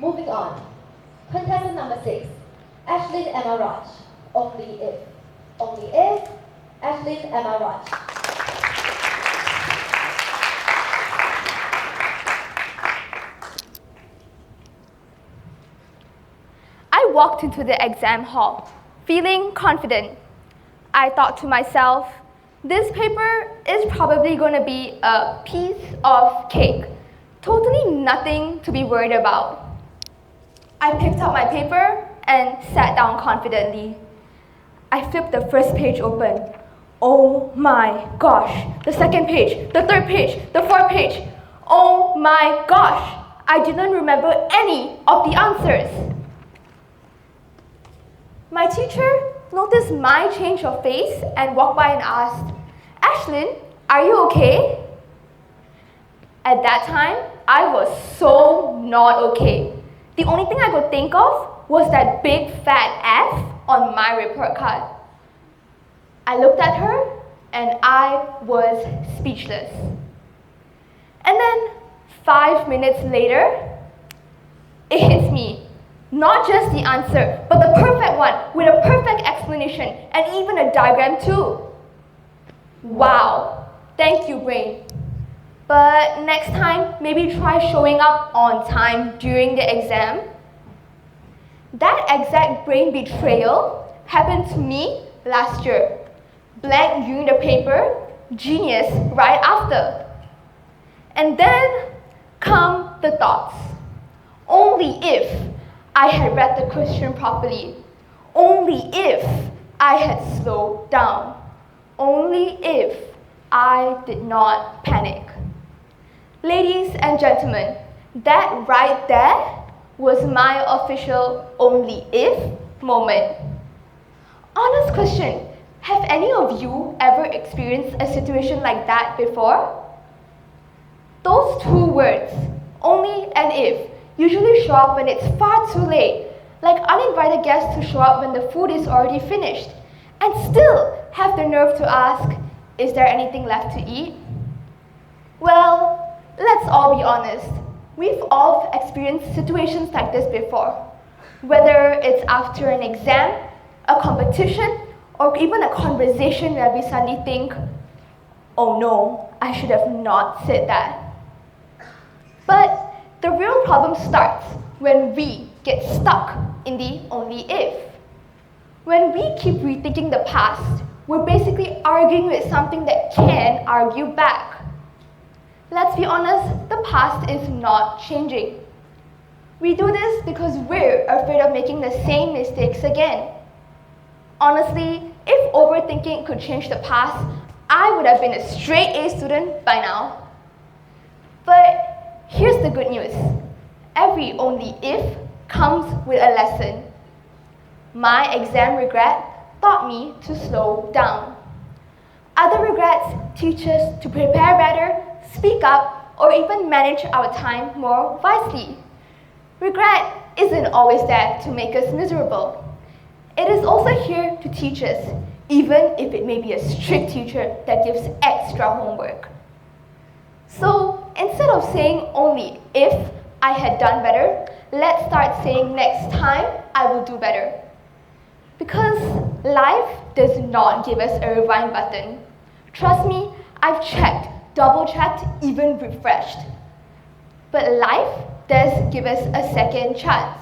Moving on. Contestant number 6, Ashlynn Emma Raj. Only if. Only if. Ashlynn Emma Raj. I walked into the exam hall, feeling confident. I thought to myself, this paper is probably going to be a piece of cake. Totally nothing to be worried about. I picked up my paper and sat down confidently. I flipped the first page open. Oh my gosh, the second page, the third page, the fourth page. Oh my gosh, I didn't remember any of the answers. My teacher noticed my change of face and walked by and asked, Ashlynn, are you okay? At that time, I was so not okay. The only thing I could think of was that big fat F on my report card. I looked at her and I was speechless. And then 5 minutes later, it hits me. Not just the answer, but the perfect one with a perfect explanation and even a diagram too. Wow, thank you, brain. But next time, maybe try showing up on time during the exam. That exact brain betrayal happened to me last year. Blank during the paper, genius right after. And then come the thoughts. Only if I had read the question properly. Only if I had slowed down. Only if I did not panic. Ladies and gentlemen, that right there was my official only if moment. Honest question, have any of you ever experienced a situation like that before? Those two words, only and if, usually show up when it's far too late, like uninvited guests who show up when the food is already finished, and still have the nerve to ask, is there anything left to eat? Well, let's all be honest. We've all experienced situations like this before. Whether it's after an exam, a competition, or even a conversation where we suddenly think, oh no, I should have not said that. But the real problem starts when we get stuck in the only if. When we keep rethinking the past, we're basically arguing with something that can argue back. Let's be honest, the past is not changing. We do this because we're afraid of making the same mistakes again. Honestly, if overthinking could change the past, I would have been a straight A student by now. But here's the good news. Every only if comes with a lesson. My exam regret taught me to slow down. Other regrets teach us to prepare better, speak up, or even manage our time more wisely. Regret isn't always there to make us miserable. It is also here to teach us, even if it may be a strict teacher that gives extra homework. So instead of saying only if I had done better, let's start saying next time I will do better. Because life does not give us a rewind button. Trust me, I've checked, double-checked, even refreshed. But life does give us a second chance.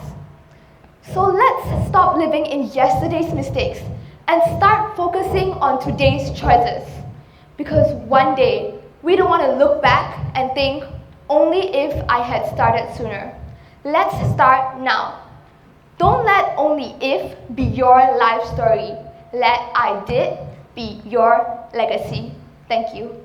So let's stop living in yesterday's mistakes and start focusing on today's choices. Because one day, we don't want to look back and think, only if I had started sooner. Let's start now. Don't let only if be your life story. Let I did be your legacy. Thank you.